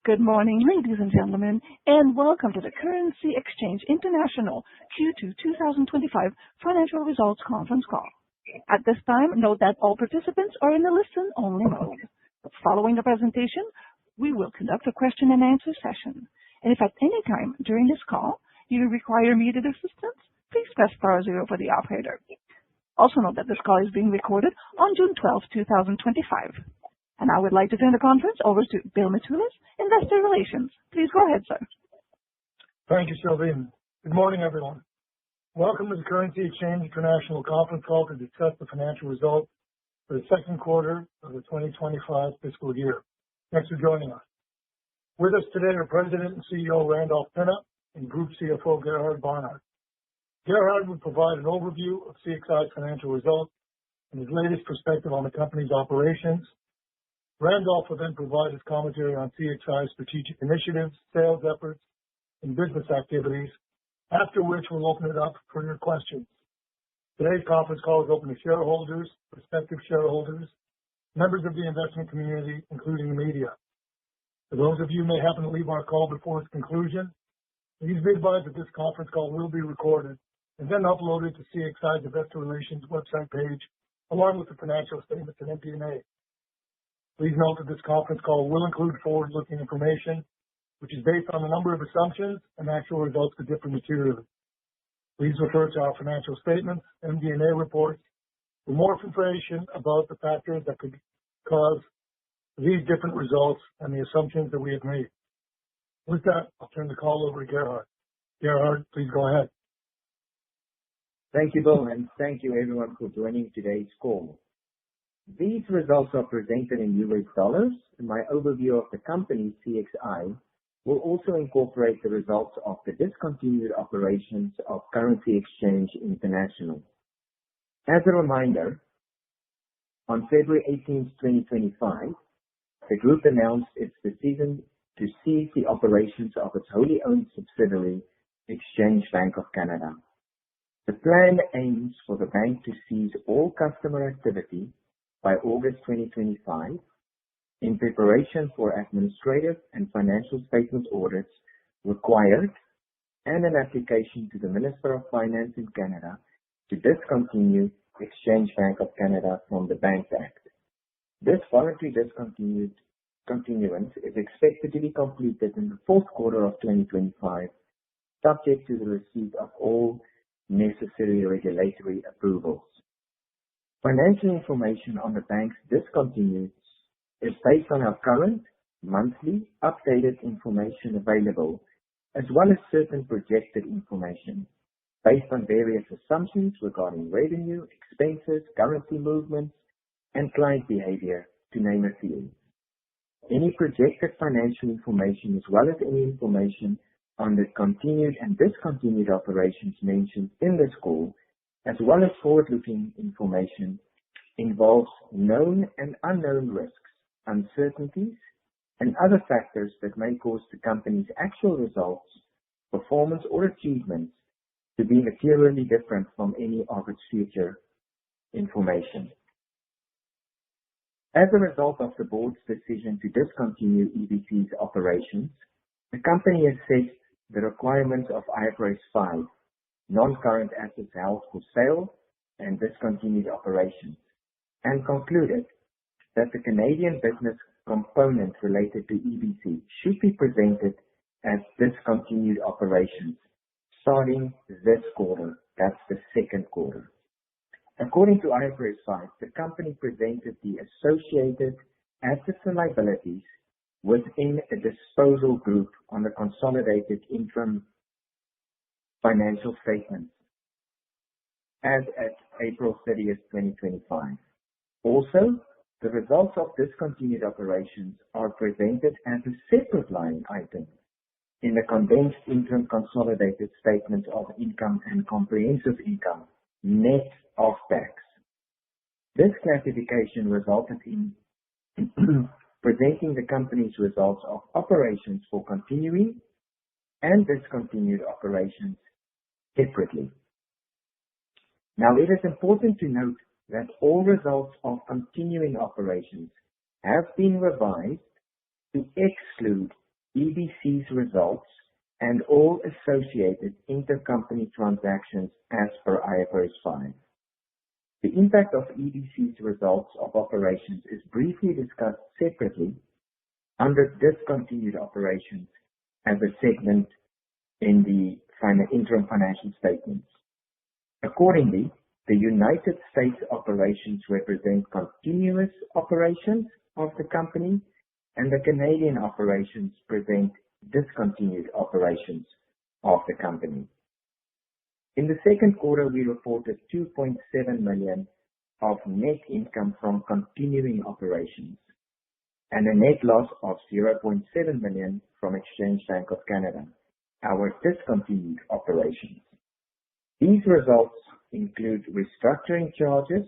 Good morning, ladies and gentlemen, and welcome to the Currency Exchange International Q2 2025 Financial Results Conference Call. At this time, note that all participants are in a listen-only mode. Following the presentation, we will conduct a question-and-answer session. And if at any time during this call you require immediate assistance, please press *0 for the operator. Also note that this call is being recorded on June 12, 2025. And I would like to turn the conference over to Bill Matulis, Investor Relations. Please go ahead, sir. Thank you, Sylvie. Good morning, everyone. Welcome to the Currency Exchange International Conference Call to discuss the financial results for the second quarter of the 2025 fiscal year. Thanks for joining us. With us today are President and CEO Randolph Pinna and Group CFO Gerhard Barnard. Gerhard will provide an overview of CXI's financial results and his latest perspective on the company's operations. Randolph will then provide his commentary on CXI's strategic initiatives, sales efforts, and business activities, after which we'll open it up for your questions. Today's conference call is open to shareholders, prospective shareholders, members of the investment community, including the media. For those of you who may happen to leave our call before its conclusion, please be advised that this conference call will be recorded and then uploaded to CXI's Investor Relations website page, along with the financial statements and MD&A. Please note that this conference call will include forward-looking information, which is based on a number of assumptions, and actual results could differ materially. Please refer to our financial statements, MD&A reports, for more information about the factors that could cause these different results and the assumptions that we have made. With that, I'll turn the call over to Gerhard. Gerhard, please go ahead. Thank you, Bill, and thank you, everyone, for joining today's call. These results are presented in US dollars, and my overview of the company, CXI, will also incorporate the results of the discontinued operations of Currency Exchange International. As a reminder, on February 18, 2025, the group announced its decision to cease the operations of its wholly owned subsidiary, Exchange Bank of Canada. The plan aims for the bank to cease all customer activity by August 2025, in preparation for administrative and financial statement audits required and an application to the Minister of Finance in Canada to discontinue Exchange Bank of Canada from the Banks Act. This voluntary discontinuance is expected to be completed in the fourth quarter of 2025, subject to the receipt of all necessary regulatory approvals. Financial information on the bank's discontinuance is based on our current monthly updated information available, as well as certain projected information based on various assumptions regarding revenue, expenses, currency movements, and client behavior, to name a few. Any projected financial information, as well as any information on the continued and discontinued operations mentioned in this call, as well as forward-looking information, involves known and unknown risks, uncertainties, and other factors that may cause the company's actual results, performance, or achievements to be materially different from any of its future information. As a result of the board's decision to discontinue EBC's operations, the company assessed the requirements of IFRS 5, non-current assets held for sale and discontinued operations, and concluded that the Canadian business component related to EBC should be presented as discontinued operations starting this quarter. That's the second quarter. According to IFRS 5, the company presented the associated assets and liabilities within a disposal group on the consolidated interim financial statements as at April 30, 2025. Also, the results of discontinued operations are presented as a separate line item in the condensed interim consolidated statement of income and comprehensive income, net of tax. This classification resulted in presenting the company's results of operations for continuing and discontinued operations separately. Now, it is important to note that all results of continuing operations have been revised to exclude EBC's results, and all associated intercompany transactions as per IFRS 5. The impact of EBC's results of operations is briefly discussed separately under discontinued operations as a segment in the interim financial statements. Accordingly, the United States operations represent continuous operations of the company, and the Canadian operations present discontinued operations of the company. In the second quarter, we reported $2.7 million of net income from continuing operations and a net loss of $0.7 million from Exchange Bank of Canada, our discontinued operations. These results include restructuring charges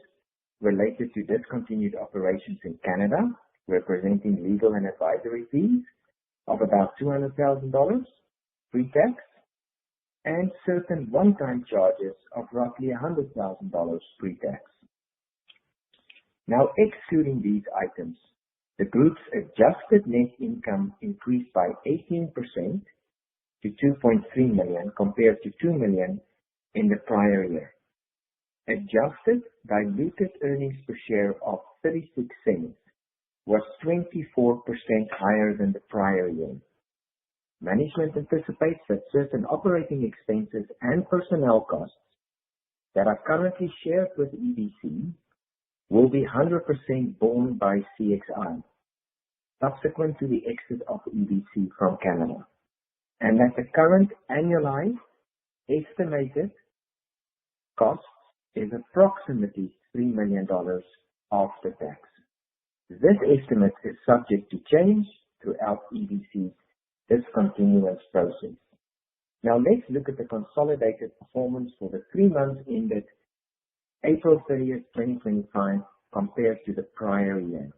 related to discontinued operations in Canada, representing legal and advisory fees of about $200,000 pre-tax, and certain one-time charges of roughly $100,000 pre-tax. Now, excluding these items, the group's adjusted net income increased by 18% to $2.3 million compared to $2 million in the prior year. Adjusted diluted earnings per share of 36 cents was 24% higher than the prior year. Management anticipates that certain operating expenses and personnel costs that are currently shared with EBC will be 100% borne by CXI subsequent to the exit of EBC from Canada, and that the current annualized estimated cost is approximately $3 million after tax. This estimate is subject to change throughout EBC's discontinuance process. Now let's look at the consolidated performance for the 3 months ended April 30th, 2025 compared to the prior year.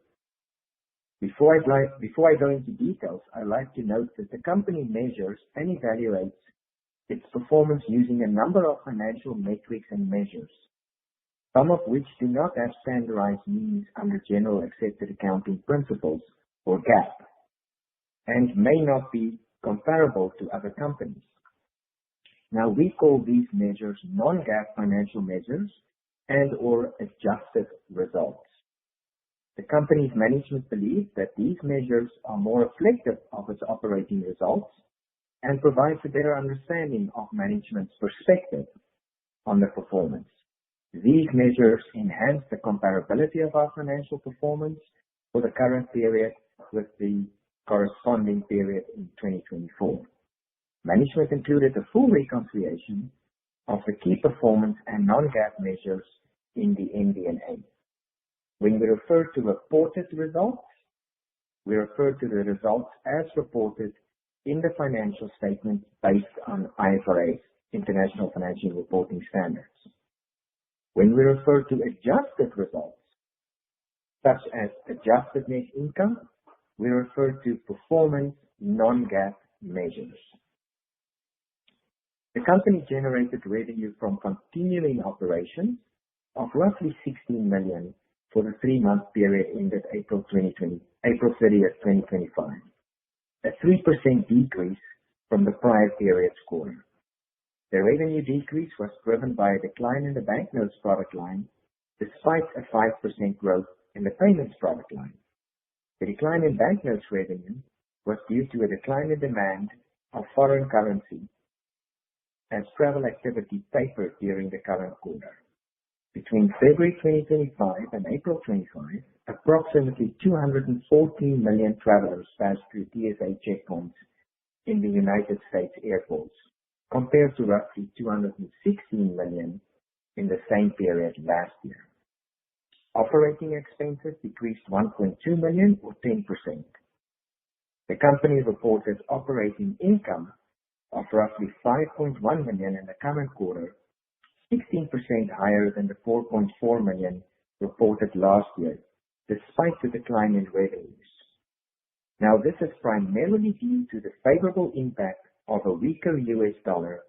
Before I go into details, I'd like to note that the company measures and evaluates its performance using a number of financial metrics and measures, some of which do not have standardized meanings under general accepted accounting principles or GAAP, and may not be comparable to other companies. Now, we call these measures non-GAAP financial measures and/or adjusted results. The company's management believes that these measures are more reflective of its operating results and provides a better understanding of management's perspective on the performance. These measures enhance the comparability of our financial performance for the current period with the corresponding period in 2024. Management included a full reconciliation of the key performance and non-GAAP measures in the MD&A. When we refer to reported results, we refer to the results as reported in the financial statements based on IFRS, International Financial Reporting Standards. When we refer to adjusted results, such as adjusted net income, we refer to performance non-GAAP measures. The company generated revenue from continuing operations of roughly $16 million for the 3-month period ended April 30th, 2025, a 3% decrease from the prior period's quarter. The revenue decrease was driven by a decline in the Banknotes product line, despite a 5% growth in the Payments product line. The decline in Banknotes revenue was due to a decline in demand of foreign currency as travel activity tapered during the current quarter. Between February 2025 and April 2025, approximately 214 million travelers passed through TSA checkpoints in the United States airports, compared to roughly 216 million in the same period last year. Operating expenses decreased $1.2 million or 10%. The company reported operating income of roughly $5.1 million in the current quarter, 16% higher than the $4.4 million reported last year, despite the decline in revenues. Now, this is primarily due to the favorable impact of a weaker US dollar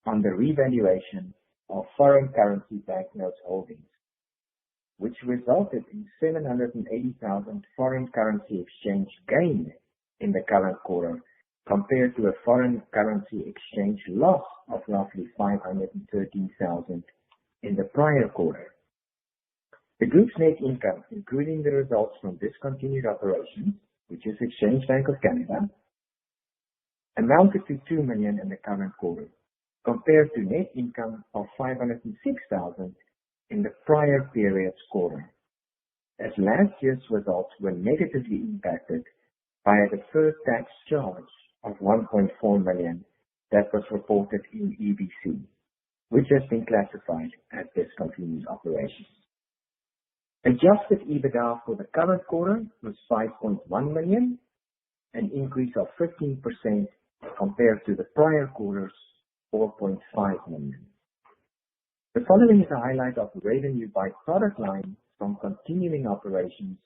on the revaluation of foreign currency Banknotes holdings, which resulted in $780,000 foreign currency exchange gain in the current quarter compared to a foreign currency exchange loss of roughly $513,000 in the prior quarter. The group's net income, including the results from discontinued operations, which is Exchange Bank of Canada, amounted to $2 million in the current quarter, compared to net income of $506,000 in the prior period's quarter, as last year's results were negatively impacted by a deferred tax charge of $1.4 million that was reported in EBC, which has been classified as discontinued operations. Adjusted EBITDA for the current quarter was $5.1 million, an increase of 15% compared to the prior quarter's $4.5 million. The following is a highlight of revenue by product line from continuing operations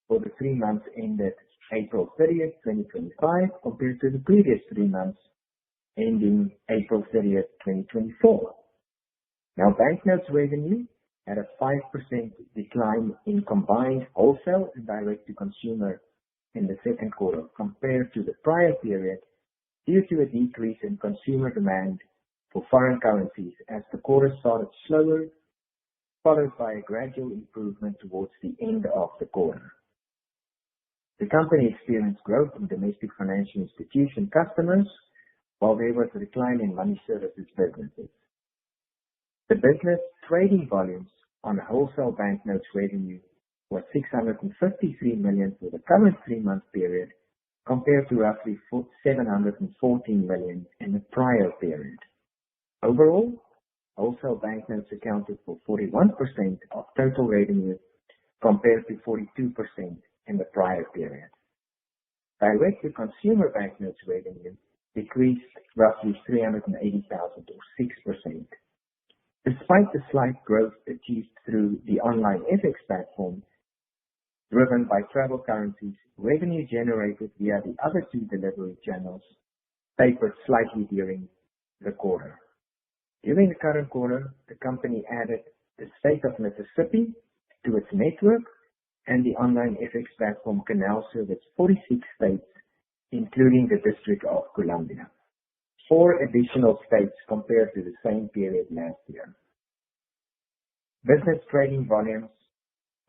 for the 3 months ended April 30th, 2025, compared to the previous 3 months ending April 30th, 2024. Now, Banknotes revenue had a 5% decline in combined wholesale and direct-to-consumer in the second quarter compared to the prior period due to a decrease in consumer demand for foreign currencies as the quarter started slower, followed by a gradual improvement towards the end of the quarter. The company experienced growth in domestic financial institution customers, while there was a decline in money services businesses. The business trading volumes on wholesale banknotes revenue was $653 million for the current 3-month period, compared to roughly $714 million in the prior period. Overall, wholesale banknotes accounted for 41% of total revenue, compared to 42% in the prior period. Direct-to-consumer banknotes revenue decreased roughly $380,000 or 6%. Despite the slight growth achieved through the online FX platform, driven by travel currencies, revenue generated via the other 2 delivery channels tapered slightly during the quarter. During the current quarter, the company added the state of Mississippi to its network, and the online FX platform can now service 46 states, including the District of Columbia. 4 additional states compared to the same period last year. Business trading volumes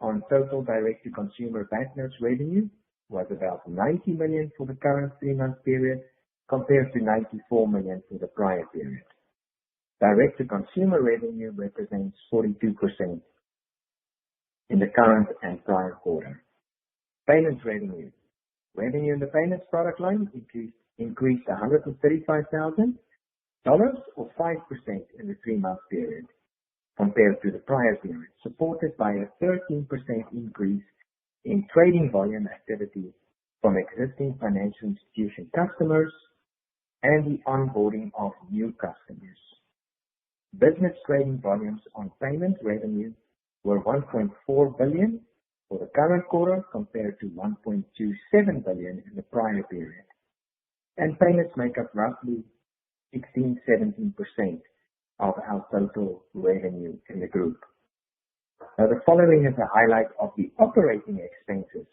on total direct-to-consumer banknotes revenue was about $90 million for the current 3-month period, compared to $94 million for the prior period. Direct-to-consumer revenue represents 42% in the current and prior quarter. Payments revenue. Revenue in the payments product line increased $135,000 or 5% in the 3-month period compared to the prior period, supported by a 13% increase in trading volume activity from existing financial institution customers and the onboarding of new customers. Business trading volumes on payment revenue were $1.4 billion for the current quarter compared to $1.27 billion in the prior period, and payments make up roughly 16-17% of our total revenue in the group. Now, the following is a highlight of the operating expenses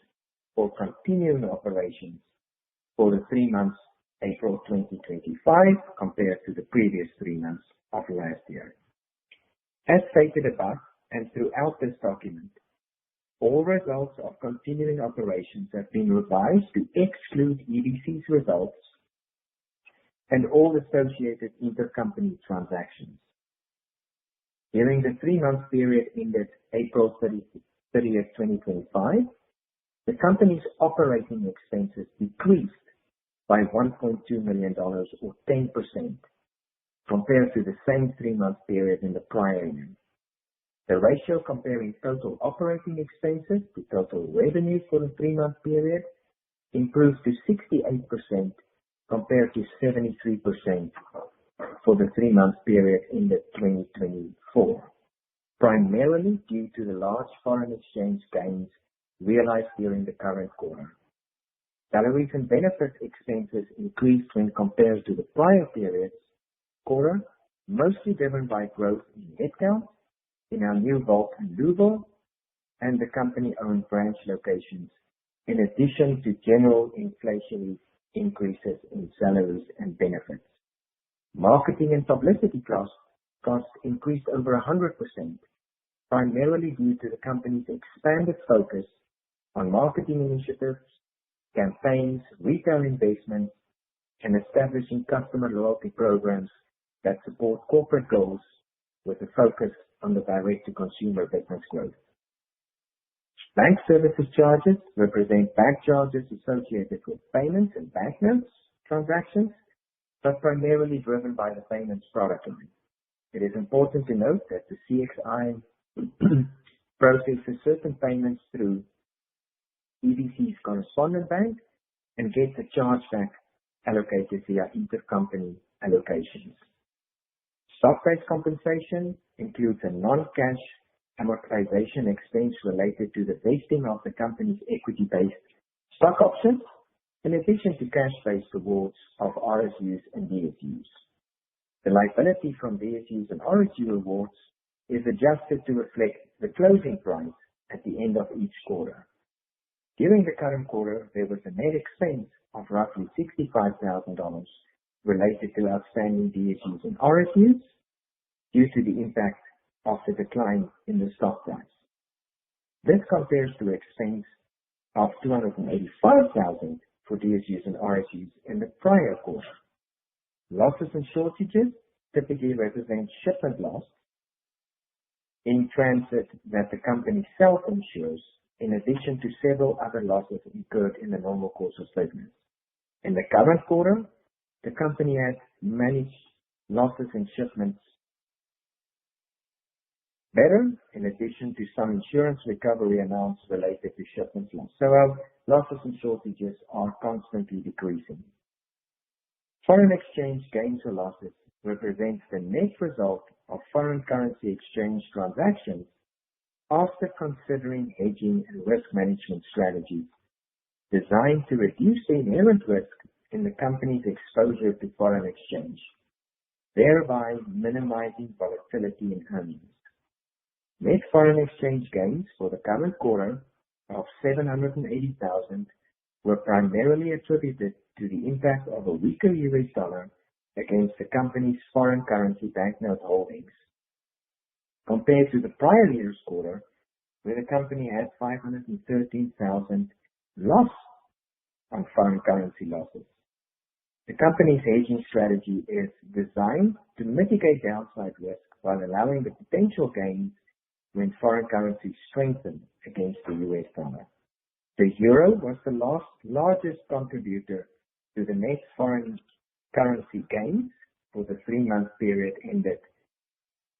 for continuing operations for the 3 months April 2025 compared to the previous 3 months of last year. As stated above and throughout this document, all results of continuing operations have been revised to exclude EBC's results and all associated intercompany transactions. During the 3-month period ended April 30th, 2025, the company's operating expenses decreased by $1.2 million or 10% compared to the same 3-month period in the prior year. The ratio comparing total operating expenses to total revenue for the 3-month period improved to 68% compared to 73% for the 3-month period ended 2024, primarily due to the large foreign exchange gains realized during the current quarter. Salaries and benefit expenses increased when compared to the prior period's quarter, mostly driven by growth in headcount in our new vault in Louisville and the company-owned branch locations, in addition to general inflationary increases in salaries and benefits. Marketing and publicity costs increased over 100%, primarily due to the company's expanded focus on marketing initiatives, campaigns, retail investments, and establishing customer loyalty programs that support corporate goals with a focus on the direct-to-consumer business growth. Bank services charges represent bank charges associated with payments and banknotes transactions, but primarily driven by the payments product line. It is important to note that the CXI processes certain payments through EBC's correspondent bank and gets a chargeback allocated via intercompany allocations. Stock-based compensation includes a non-cash amortization expense related to the vesting of the company's equity-based stock options, in addition to cash-based rewards of RSUs and DSUs. The liability from DSUs and RSU awards is adjusted to reflect the closing price at the end of each quarter. During the current quarter, there was a net expense of roughly $65,000 related to outstanding DSUs and RSUs due to the impact of the decline in the stock price. This compares to expense of $285,000 for DSUs and RSUs in the prior quarter. Losses and shortages typically represent shipment loss in transit that the company self-insures, in addition to several other losses incurred in the normal course of business. In the current quarter, the company has managed losses in shipments better, in addition to some insurance recovery amounts related to shipments lost. So our losses and shortages are constantly decreasing. Foreign exchange gains or losses represents the net result of foreign currency exchange transactions after considering hedging and risk management strategies designed to reduce the inherent risk in the company's exposure to foreign exchange, thereby minimizing volatility in earnings. Net foreign exchange gains for the current quarter of $780,000 were primarily attributed to the impact of a weaker US dollar against the company's foreign currency banknote holdings, compared to the prior year's quarter, where the company had $513,000 loss on foreign currency losses. The company's hedging strategy is designed to mitigate downside risk while allowing the potential gains when foreign currencies strengthen against the US dollar. The euro was the largest contributor to the net foreign currency gains for the 3-month period ended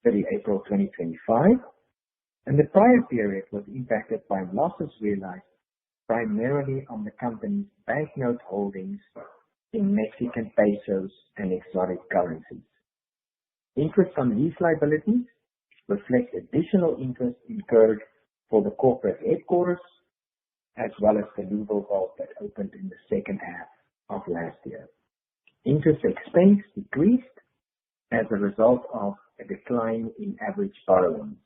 30 April 2025, and the prior period was impacted by losses realized primarily on the company's banknote holdings in Mexican pesos and exotic currencies. Interest on these liabilities reflect additional interest incurred for the corporate headquarters, as well as the Louisville vault that opened in the second half of last year. Interest expense decreased as a result of a decline in average borrowings.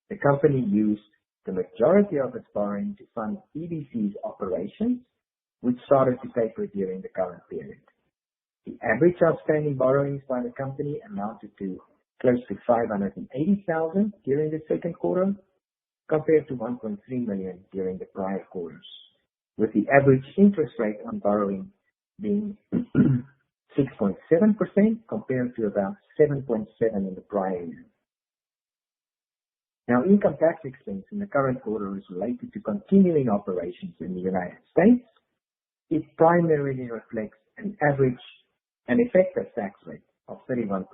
The company used the majority of its borrowing to fund EBC's operations, which started to taper during the current period. The average outstanding borrowings by the company amounted to close to $580,000 during the second quarter, compared to $1.3 million during the prior quarters, with the average interest rate on borrowing being 6.7% compared to about 7.7% in the prior year. Now, income tax expense in the current quarter is related to continuing operations in the United States. It primarily reflects an effective tax rate of 31%,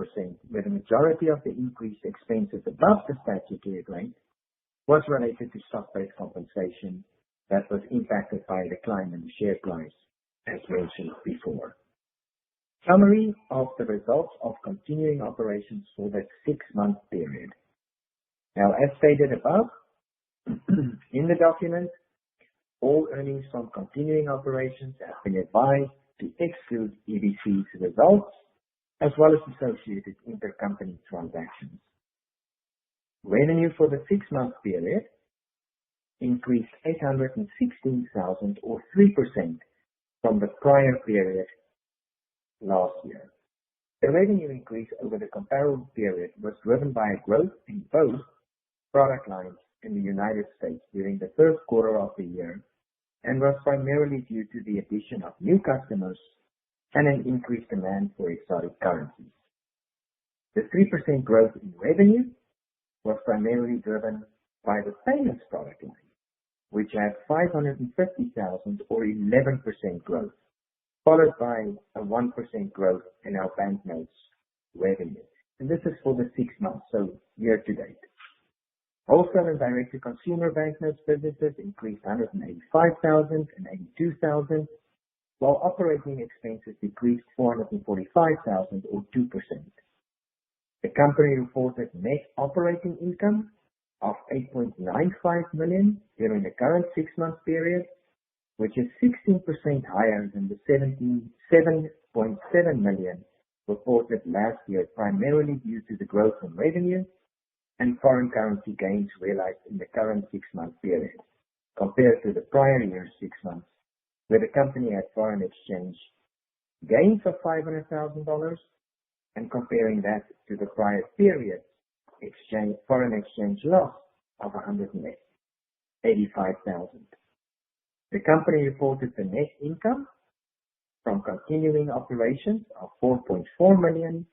where the majority of the increased expenses above the statutory rate was related to stock-based compensation that was impacted by a decline in the share price, as mentioned before. Summary of the results of continuing operations for the 6-month period. Now, as stated above, in the document, all earnings from continuing operations have been advised to exclude EBC's results, as well as associated intercompany transactions. Revenue for the 6-month period increased $816,000 or 3% from the prior period last year. The revenue increase over the comparable period was driven by a growth in both product lines in the United States during the first quarter of the year, and was primarily due to the addition of new customers and an increased demand for exotic currencies. The 3% growth in revenue was primarily driven by the payments product line, which had $550,000 or 11% growth, followed by a 1% growth in our banknotes revenue. And this is for the 6 months, so year to date. Wholesale and direct-to-consumer banknotes businesses increased $185,000 and $82,000, while operating expenses decreased $445,000 or 2%. The company reported net operating income of $8.95 million during the current 6-month period, which is 16% higher than the $7.7 million reported last year, primarily due to the growth in revenue and foreign currency gains realized in the current 6-month period, compared to the prior year's 6 months, where the company had foreign exchange gains of $500,000, and comparing that to the prior period foreign exchange loss of $185,000. The company reported the net income from continuing operations of $4.4 million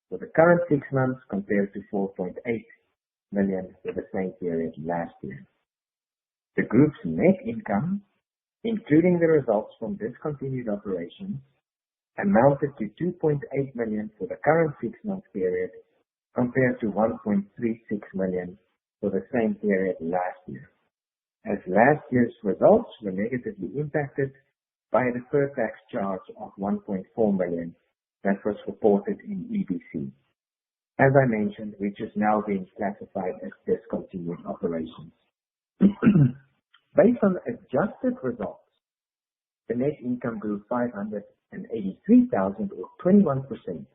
for the current 6 months, compared to $4.8 million for the same period last year. The group's net income, including the results from discontinued operations, amounted to $2.8 million for the current 6-month period, compared to $1.36 million for the same period last year, as last year's results were negatively impacted by a deferred tax charge of $1.4 million that was reported in EBC, as I mentioned, which is now being classified as discontinued operations. Based on adjusted results, the net income grew $583,000 or 21%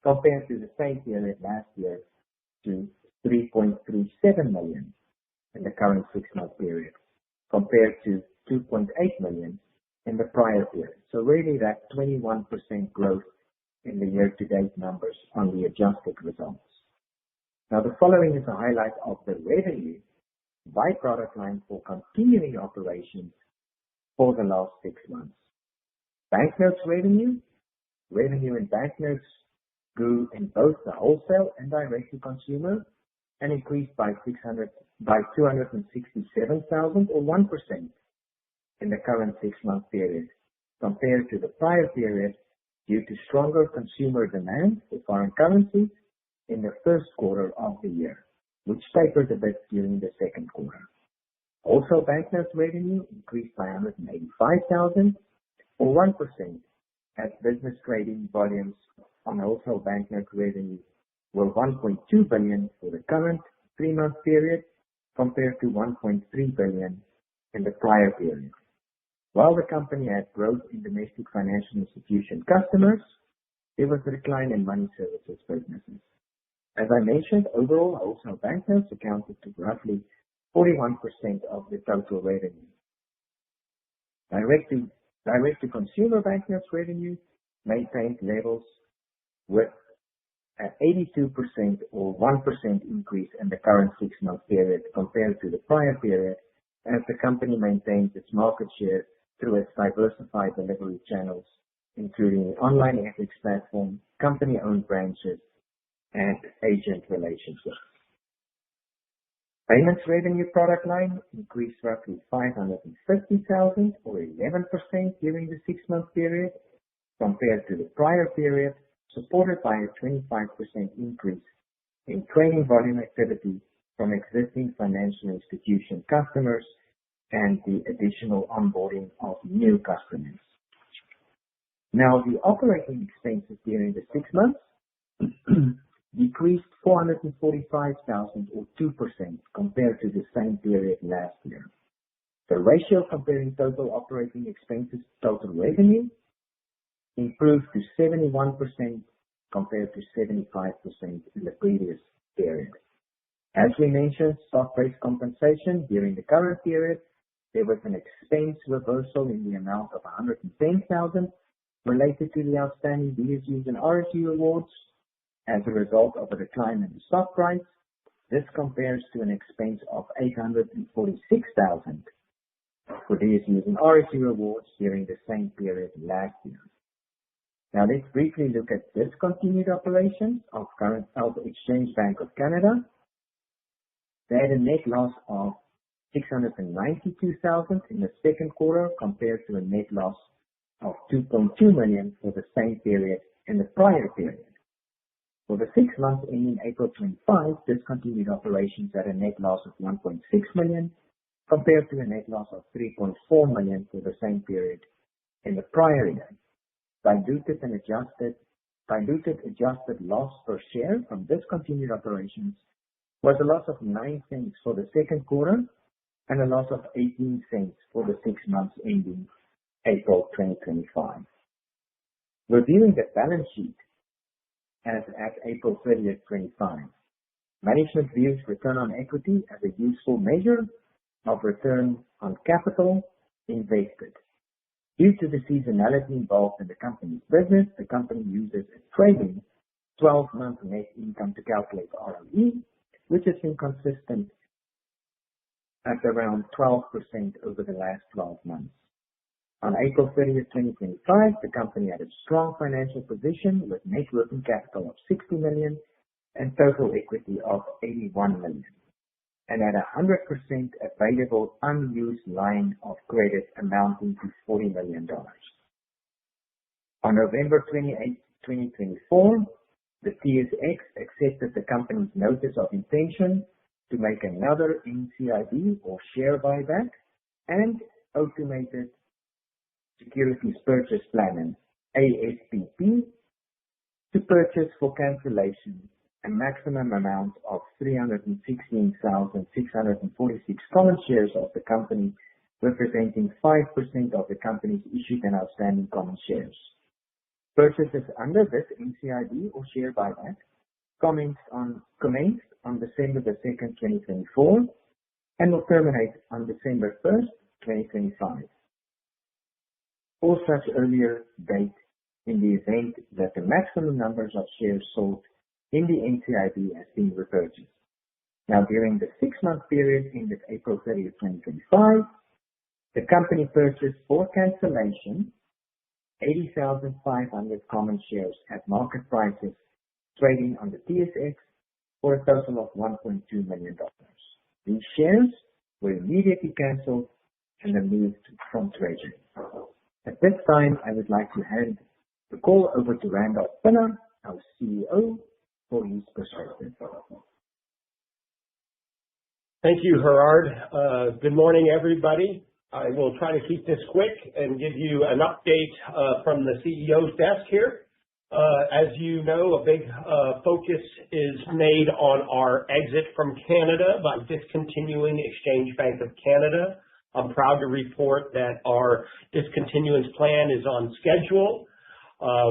compared to the same period last year to $3.37 million in the current 6-month period, compared to $2.8 million in the prior period. So really that 21% growth in the year-to-date numbers on the adjusted results. Now the following is a highlight of the revenue by product line for continuing operations for the last 6 months. Banknotes revenue in banknotes grew in both the wholesale and direct-to-consumer and increased by $267,000 or 1% in the current 6-month period compared to the prior period due to stronger consumer demand for foreign currencies in the first quarter of the year, which tapered a bit during the second quarter. Also, banknotes revenue increased by $185,000 or 1% as business trading volumes on wholesale banknote revenue were $1.2 billion for the current 3-month period compared to $1.3 billion in the prior period. While the company had growth in domestic financial institution customers, there was a decline in money services businesses. As I mentioned, overall wholesale banknotes accounted to roughly 41% of the total revenue. Direct-to-consumer banknotes revenue maintained levels with an 82% or 1% increase in the current 6-month period compared to the prior period, as the company maintains its market share through its diversified delivery channels, including the online FX platform, company-owned branches, and agent relationships. Payments revenue product line increased roughly $550,000 or 11% during the 6-month period compared to the prior period, supported by a 25% increase in trading volume activity from existing financial institution customers and the additional onboarding of new customers. Now, the operating expenses during the 6 months decreased $445,000 or 2% compared to the same period last year. The ratio comparing total operating expenses to total revenue improved to 71% compared to 75% in the previous period. As we mentioned, stock-based compensation during the current period There was an expense reversal in the amount of $110,000 related to the outstanding DSUs and RSU awards as a result of a decline in the stock price. This compares to an expense of $846,000 for DSUs and RSU awards during the same period last year. Now let's briefly look at discontinued operations of Exchange Bank of Canada. They had a net loss of $692,000 in the second quarter compared to a net loss of $2.2 million for the same period in the prior period. For the 6 months ending April 25, discontinued operations had a net loss of $1.6 million compared to a net loss of $3.4 million for the same period in the prior year. Diluted adjusted loss per share from discontinued operations was a loss of 9 cents for the second quarter and a loss of 18 cents for the 6 months ending April 2025. Reviewing the balance sheet as at April 30th, 2025, management views return on equity as a useful measure of return on capital invested. Due to the seasonality involved in the company's business, the company uses a trailing 12-month net income to calculate ROE, which has been consistent at around 12% over the last 12 months. On April 30th, 2025, the company had a strong financial position with net working capital of $60 million and total equity of $81 million, and had 100% available unused line of credit amounting to $40 million. On November 28, 2024, the TSX accepted the company's notice of intention to make another NCIB or share buyback and automated securities purchase plan, ASPP, to purchase for cancellation a maximum amount of 316,646 common shares of the company, representing 5% of the company's issued and outstanding common shares. Purchases under this NCIB or share buyback commenced on December 2nd, 2024, and will terminate on December 1st, 2025, or such earlier date in the event that the maximum numbers of shares sold in the NCIB has been repurchased. Now, during the 6-month period ended April 30th, 2025, the company purchased for cancellation 80,500 common shares at market prices trading on the TSX for a total of $1.2 million. These shares were immediately cancelled and removed from treasury. At this time, I would like to hand the call over to Randolph Pinna, our CEO, for his perspective. Thank you, Gerard. Good morning, everybody. I will try to keep this quick and give you an update from the CEO's desk here. As you know, a big focus is made on our exit from Canada by discontinuing Exchange Bank of Canada. I'm proud to report that our discontinuance plan is on schedule.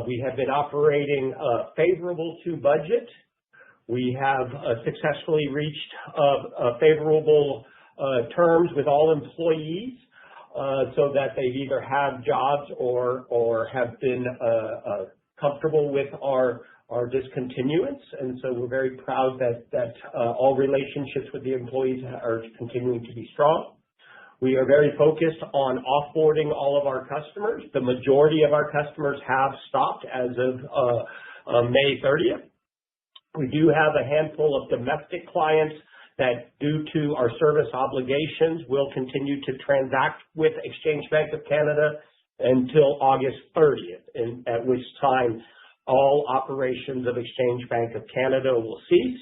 We have been operating favorable to budget. We have successfully reached favorable terms with all employees so that they either have jobs or have been comfortable with our discontinuance. And so we're very proud that all relationships with the employees are continuing to be strong. We are very focused on offboarding all of our customers. The majority of our customers have stopped as of May 30th. We do have a handful of domestic clients that, due to our service obligations, will continue to transact with Exchange Bank of Canada until August 30th, at which time all operations of Exchange Bank of Canada will cease.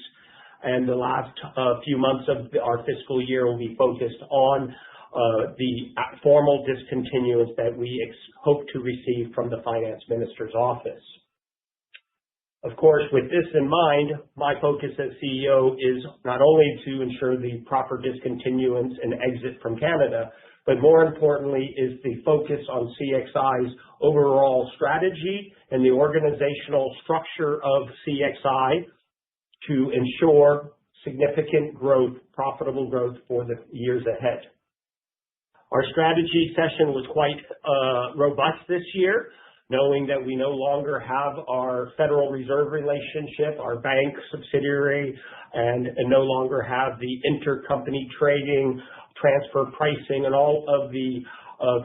And the last few months of our fiscal year will be focused on the formal discontinuance that we hope to receive from the Finance Minister's office. Of course, with this in mind, my focus as CEO is not only to ensure the proper discontinuance and exit from Canada, but more importantly is the focus on CXI's overall strategy and the organizational structure of CXI to ensure significant growth, profitable growth for the years ahead. Our strategy session was quite robust this year, knowing that we no longer have our Federal Reserve relationship, our bank subsidiary, and no longer have the intercompany trading, transfer pricing, and all of the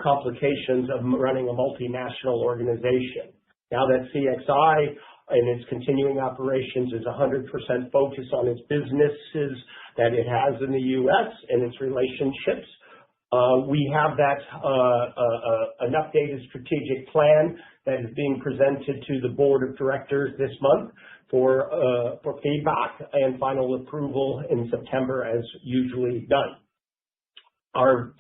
complications of running a multinational organization. Now that CXI and its continuing operations is 100% focused on its businesses that it has in the U.S. and its relationships, we have an updated strategic plan that is being presented to the board of directors this month for feedback and final approval in September, as usually done. Our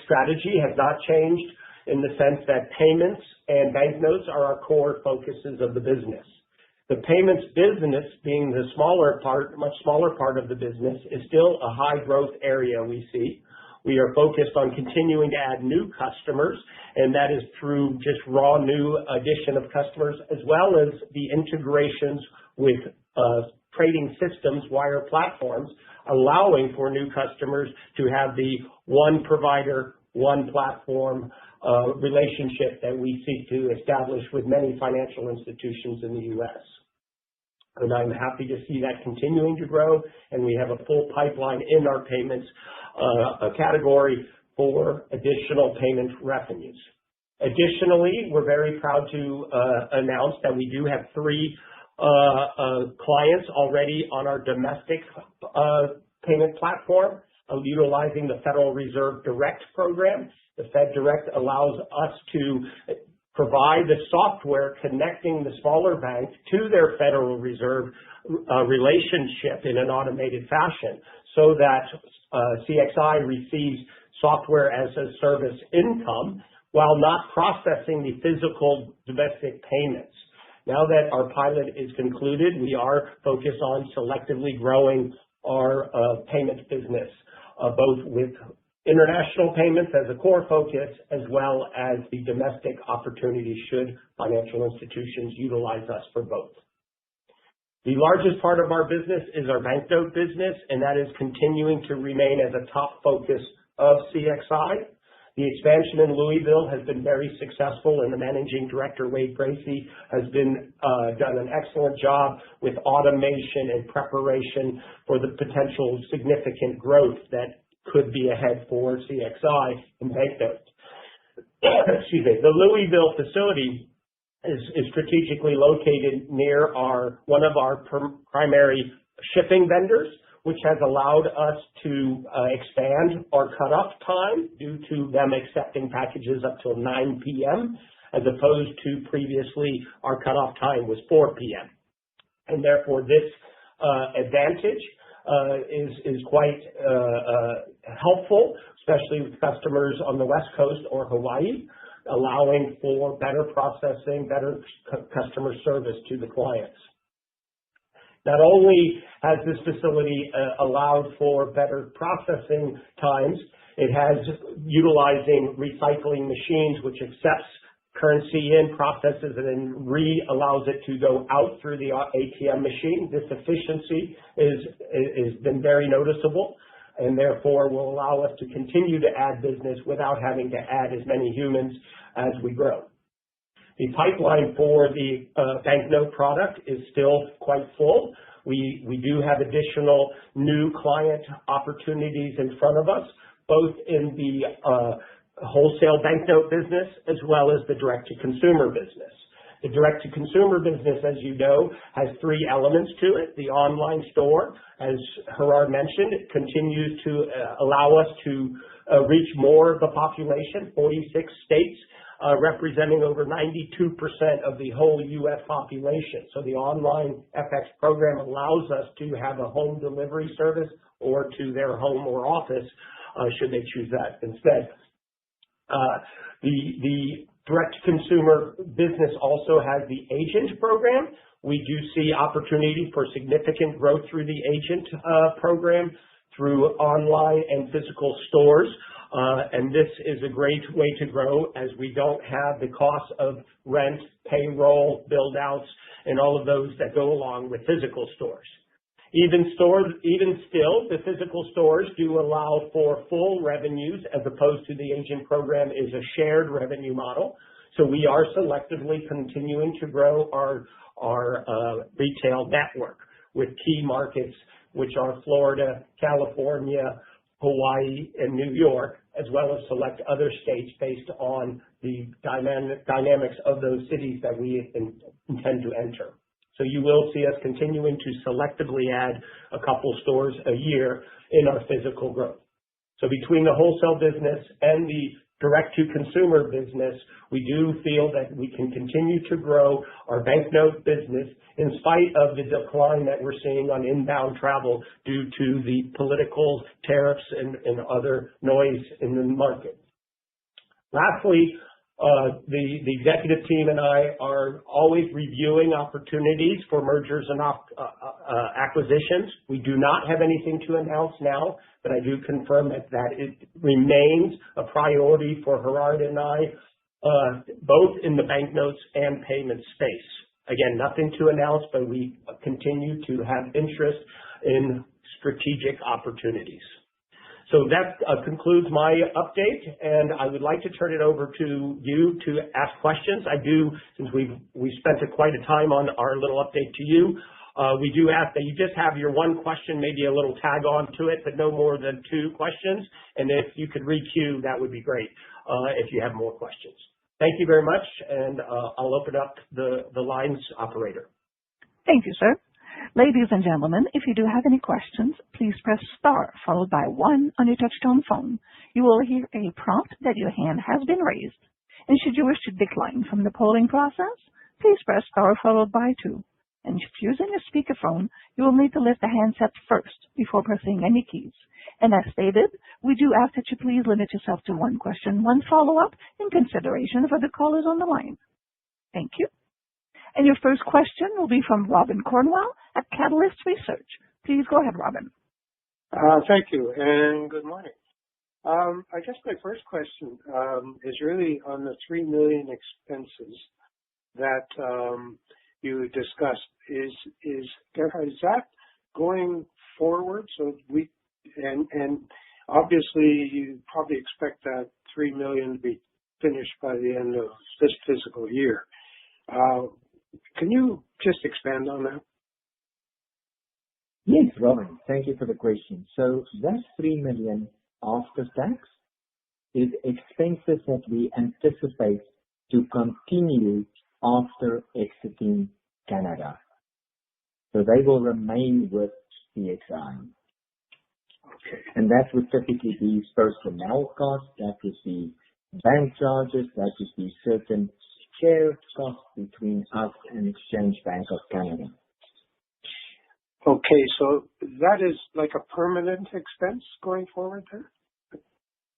strategy has not changed in the sense that payments and banknotes are our core focuses of the business. The payments business, being the much smaller part of the business, is still a high growth area we see. We are focused on continuing to add new customers, and that is through just raw new addition of customers, as well as the integrations with trading systems, wire platforms, allowing for new customers to have the one provider, one platform relationship that we seek to establish with many financial institutions in the U.S. And I'm happy to see that continuing to grow, and we have a full pipeline in our payments category for additional payment revenues. Additionally, we're very proud to announce that we do have 3 clients already on our domestic payment platform, utilizing the Federal Reserve Direct program. The Fed Direct allows us to provide the software connecting the smaller banks to their Federal Reserve relationship in an automated fashion, so that CXI receives software as a service income while not processing the physical domestic payments. Now that our pilot is concluded, we are focused on selectively growing our payment business, both with international payments as a core focus, as well as the domestic opportunities should financial institutions utilize us for both. The largest part of our business is our banknote business, and that is continuing to remain as a top focus of CXI. The expansion in Louisville has been very successful, and the managing director, Wade Gracie, has done an excellent job with automation and preparation for the potential significant growth that could be ahead for CXI in banknotes. Excuse me. The Louisville facility is strategically located near one of our primary shipping vendors, which has allowed us to expand our cutoff time due to them accepting packages up till 9 p.m., as opposed to previously our cutoff time was 4 p.m. And therefore this advantage is quite helpful, especially with customers on the West Coast or Hawaii, allowing for better processing, better customer service to the clients. Not only has this facility allowed for better processing times, it has utilizing recycling machines, which accepts currency in, processes, and then allows it to go out through the ATM machine. This efficiency has been very noticeable, and therefore will allow us to continue to add business without having to add as many humans as we grow. The pipeline for the banknote product is still quite full. We do have additional new client opportunities in front of us, both in the wholesale banknote business as well as the direct-to-consumer business. The direct-to-consumer business, as you know, has 3 elements to it. The online store, as Gerard mentioned, it continues to allow us to reach more of the population, 46 states, representing over 92% of the whole U.S. population. So the online FX program allows us to have a home delivery service or to their home or office, should they choose that instead. The direct-to-consumer business also has the agent program. We do see opportunity for significant growth through the agent program, through online and physical stores. And this is a great way to grow, as we don't have the cost of rent, payroll, build-outs, and all of those that go along with physical stores. Even still, the physical stores do allow for full revenues as opposed to the agent program is a shared revenue model. So we are selectively continuing to grow our retail network with key markets, which are Florida, California, Hawaii, and New York, as well as select other states based on the dynamics of those cities that we intend to enter. So you will see us continuing to selectively add a couple stores a year in our physical growth. So between the wholesale business and the direct-to-consumer business, we do feel that we can continue to grow our banknote business in spite of the decline that we're seeing on inbound travel due to the political tariffs and other noise in the market. Lastly, the executive team and I are always reviewing opportunities for mergers and acquisitions. We do not have anything to announce now, but I do confirm that it remains a priority for Gerard and I, both in the banknotes and payment space. Again, nothing to announce, but we continue to have interest in strategic opportunities. So that concludes my update, and I would like to turn it over to you to ask questions. I do, since we spent quite a time on our little update to you, we do ask that you just have your one question, maybe a little tag on to it, but no more than 2 questions. And if you could re-queue, that would be great if you have more questions. Thank you very much, and I'll open up the lines, operator. Thank you, sir. Ladies and gentlemen, if you do have any questions, please press star followed by 1 on your touch-tone phone. You will hear a prompt that your hand has been raised. And should you wish to decline from the polling process, please press star followed by 2. And if using a speakerphone, you will need to lift the handset first before pressing any keys. And as stated, we do ask that you please limit yourself to 1 question, 1 follow-up in consideration for the callers on the line. Thank you. And your first question will be from Robin Cornwell at Catalyst Research. Please go ahead, Robin. Thank you, and good morning. I guess my first question is really on the $3 million expenses that you discussed. Is that going forward? So and obviously you probably expect that $3 million to be finished by the end of this fiscal year. Can you just expand on that? Yes, Robin, thank you for the question. So that $3 million after tax is expenses that we anticipate to continue after exiting Canada. So they will remain with CXI. Okay. And that would typically be personnel costs, that would be bank charges, that would be certain shared costs between us and Exchange Bank of Canada. Okay, so that is like a permanent expense going forward then?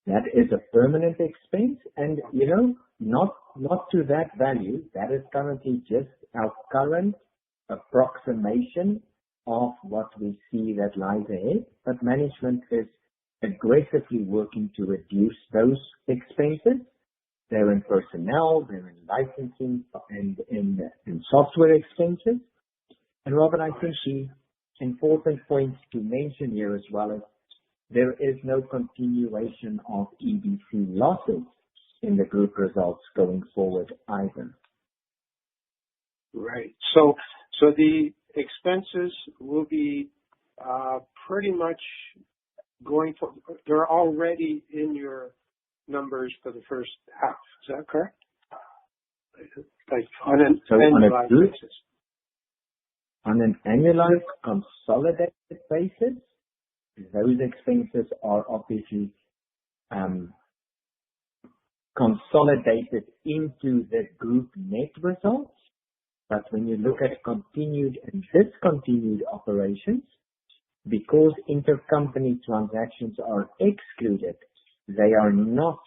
That is a permanent expense, and not to that value. That is currently just our current approximation of what we see that lies ahead. But management is aggressively working to reduce those expenses. They're in personnel, they're in licensing, and in software expenses. And Robert, I think the important point to mention here as well is there is no continuation of EBC losses in the group results going forward either. Right. So the expenses will be pretty much going for, they're already in your numbers for the first half. Is that correct? Like on an annualized basis. On an annualized consolidated basis, those expenses are obviously consolidated into the group net results. But when you look at continued and discontinued operations, because intercompany transactions are excluded, they are not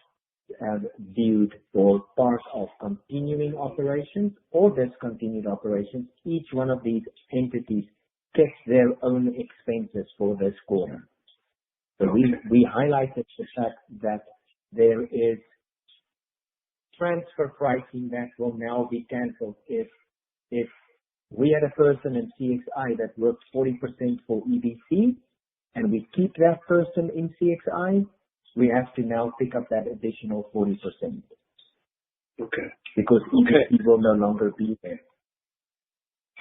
viewed for part of continuing operations or discontinued operations. Each one of these entities gets their own expenses for this quarter. So we highlighted the fact that there is transfer pricing that will now be cancelled if we we had a person in CXI that worked 40% for EBC, and we keep that person in CXI, we have to now pick up that additional 40%. Okay. Because EBC will no longer be there.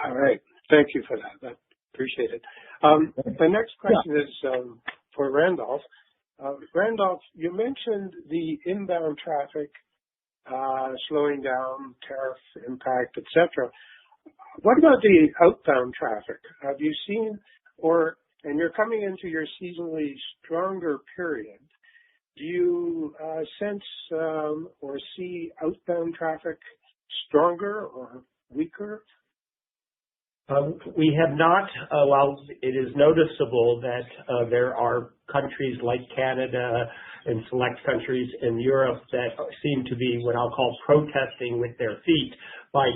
All right. Thank you for that. I appreciate it. The next question is for Randolph. Randolph, you mentioned the inbound traffic slowing down, tariff impact, etc. What about the outbound traffic? Have you seen, and you're coming into your seasonally stronger period, do you sense or see outbound traffic stronger or weaker? We have not, while it is noticeable that there are countries like Canada and select countries in Europe that seem to be what I'll call protesting with their feet by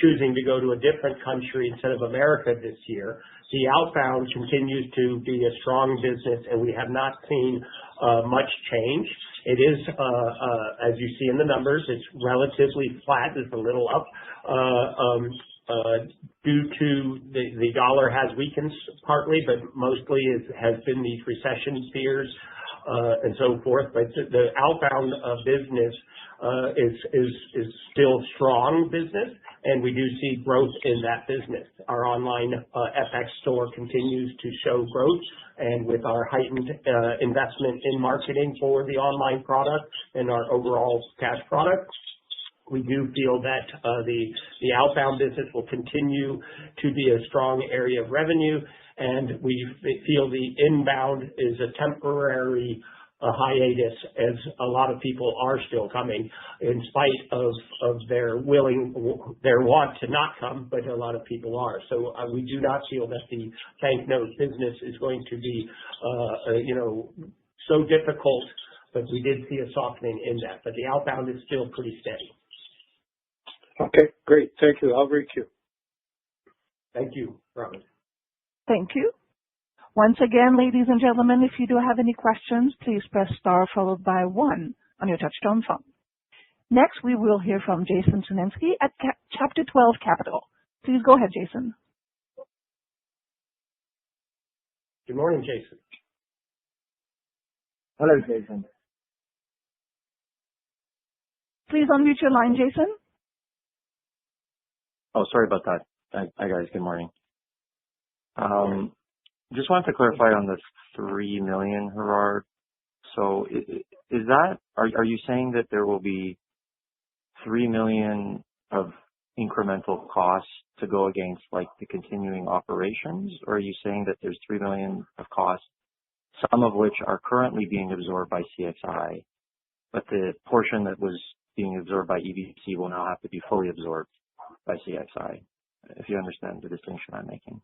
choosing to go to a different country instead of America this year. The outbound continues to be a strong business, and we have not seen much change. It is, as you see in the numbers, it's relatively flat. It's a little up. Due to the dollar has weakened partly, but mostly it has been these recession fears and so forth. But the outbound business is still strong business, and we do see growth in that business. Our online FX store continues to show growth, and with our heightened investment in marketing for the online product and our overall cash product, we do feel that the outbound business will continue to be a strong area of revenue, and we feel the inbound is a temporary hiatus, as a lot of people are still coming in spite of their want to not come, but a lot of people are. So we do not feel that the banknote business is going to be so difficult, but we did see a softening in that. But the outbound is still pretty steady. Okay, great. Thank you. I'll reach you. Thank you, Robin. Thank you. Once again, ladies and gentlemen, if you do have any questions, please press star followed by 1 on your touchtone phone. Next, we will hear from Jason Sunensky at Chapter 12 Capital. Please go ahead, Jason. Good morning, Jason. Hello, Jason. Please unmute your line, Jason. Oh, sorry about that. Hi, guys. Good morning. Just wanted to clarify on this $3 million, Gerard. So is that, are you saying that there will be $3 million of incremental costs to go against like the continuing operations? Or are you saying that there's $3 million of costs, some of which are currently being absorbed by CXI, but the portion that was being absorbed by EBC will now have to be fully absorbed by CXI, if you understand the distinction I'm making?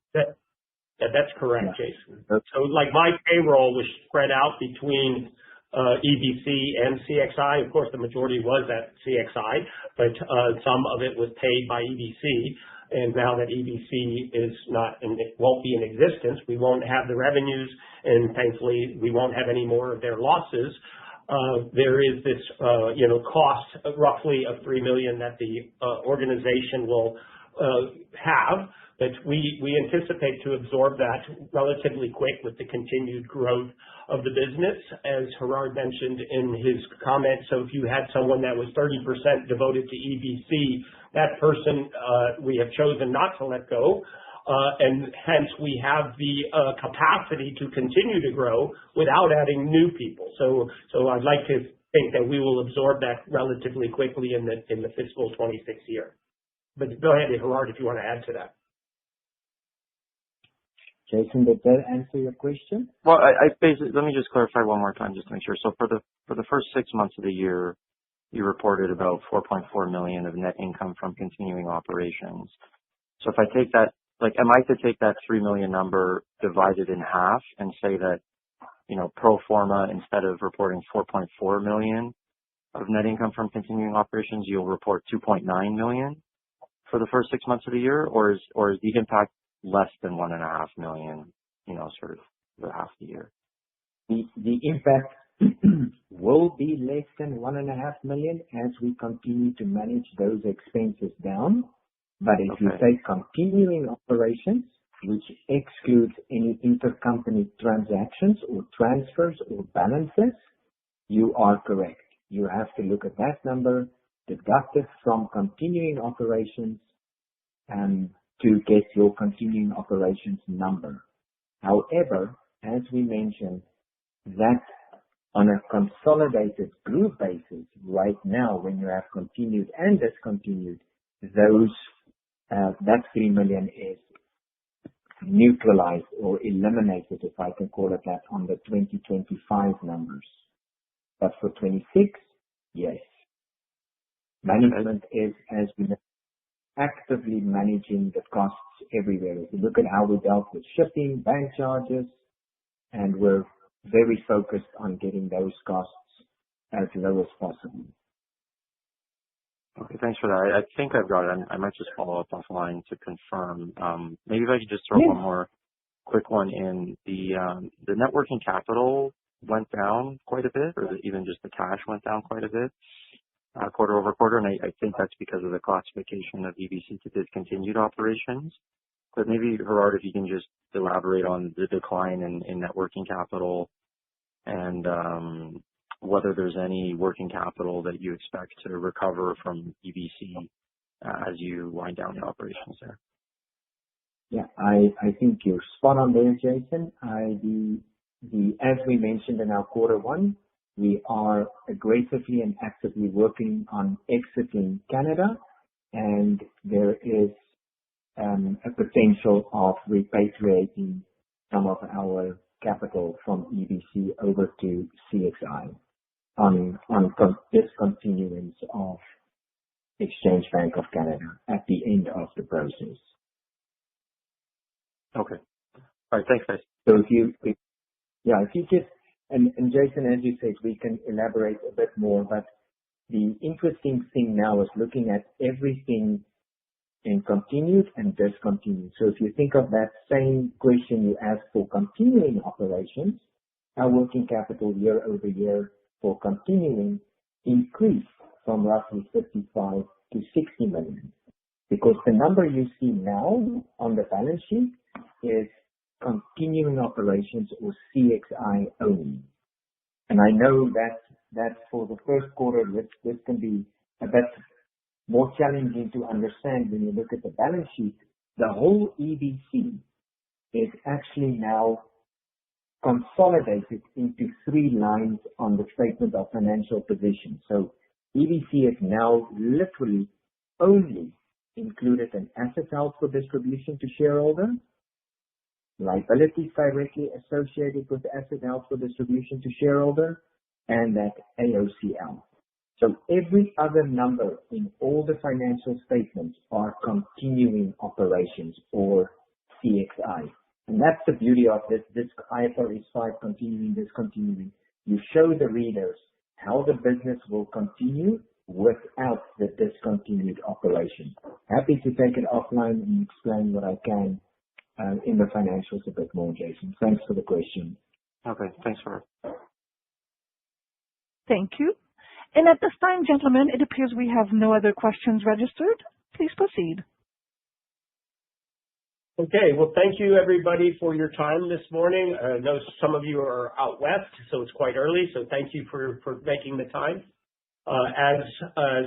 That's correct, Jason. So like my payroll was spread out between EBC and CXI. Of course, the majority was at CXI, but some of it was paid by EBC. And now that EBC is not, and it won't be in existence, we won't have the revenues, and thankfully we won't have any more of their losses. There is this, cost roughly of $3 million that the organization will have, but we anticipate to absorb that relatively quick with the continued growth of the business, as Gerard mentioned in his comments. So if you had someone that was 30% devoted to EBC, that person we have chosen not to let go, and hence we have the capacity to continue to grow without adding new people. So I'd like to think that we will absorb that relatively quickly in the fiscal 26 year. But go ahead, Gerard, if you want to add to that. Jason, did that answer your question? Well, I basically, let me just clarify one more time just to make sure. So for the first 6 months of the year, you reported about $4.4 million of net income from continuing operations. So if I take that, am I to take that $3 million number divided in half and say that, pro forma, instead of reporting $4.4 million of net income from continuing operations, you'll report $2.9 million for the first 6 months of the year, or is the impact less than $1.5 million, sort of the half the year? The impact will be less than $1.5 million as we continue to manage those expenses down. But if you take continuing operations, which excludes any intercompany transactions or transfers or balances, you are correct. You have to look at that number, deduct it from continuing operations, to get your continuing operations number. However, as we mentioned, that on a consolidated group basis, right now, when you have continued and discontinued, that 3 million is neutralized or eliminated, if I can call it that, on the 2025 numbers. But for 26, yes. Management is, as we know, actively managing the costs everywhere. If you look at how we dealt with shipping, bank charges, and we're very focused on getting those costs as low as possible. Okay, thanks for that. I think I've got it. I might just follow up offline to confirm. Maybe if I could just throw one more quick one in. The net working capital went down quite a bit, or even just the cash went down quite a bit quarter over quarter, and I think that's because of the classification of EBC to discontinued operations. But maybe, Gerard, if you can just elaborate on the decline in net working capital and whether there's any working capital that you expect to recover from EBC as you wind down the operations there. Yeah, I think you're spot on there, Jason. As we mentioned in our quarter one, we are aggressively and actively working on exiting Canada, and there is a potential of repatriating some of our capital from EBC over to CXI on discontinuance of Exchange Bank of Canada at the end of the process. Okay. All right. Thanks, guys. So if you just, and Jason, as you said, we can elaborate a bit more, but the interesting thing now is looking at everything in continued and discontinued. So if you think of that same question you asked for continuing operations, our working capital year over year for continuing increased from roughly 55 to 60 million. Because the number you see now on the balance sheet is continuing operations or CXI only. And I know that for the first quarter, this can be a bit more challenging to understand when you look at the balance sheet. The whole EBC is actually now consolidated into 3 lines on the statement of financial position. So EBC is now literally only included an asset held for distribution to shareholders, liabilities directly associated with the asset held for distribution to shareholder, and that AOCL. So every other number in all the financial statements are continuing operations or CXI. And that's the beauty of this IFRS 5 continuing, discontinuing. You show the readers how the business will continue without the discontinued operation. Happy to take it offline and explain what I can in the financials a bit more, Jason. Thanks for the question. Okay, thanks, Gerard. Thank you. And at this time, gentlemen, it appears we have no other questions registered. Please proceed. Okay, well, thank you, everybody, for your time this morning. I know some of you are out west, so it's quite early, so thank you for making the time. As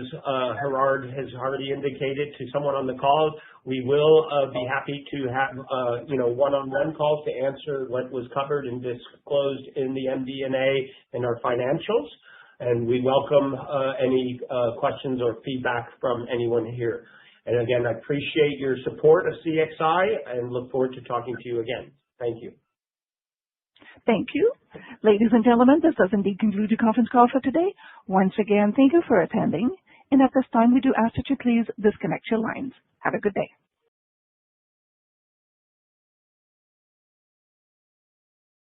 Gerard has already indicated to someone on the call, we will be happy to have one-on-one calls to answer what was covered and disclosed in the MD&A and our financials. And we welcome any questions or feedback from anyone here. And again, I appreciate your support of CXI and look forward to talking to you again. Thank you. Thank you. Ladies and gentlemen, this does indeed conclude the conference call for today. Once again, thank you for attending. And at this time, we do ask that you please disconnect your lines. Have a good day.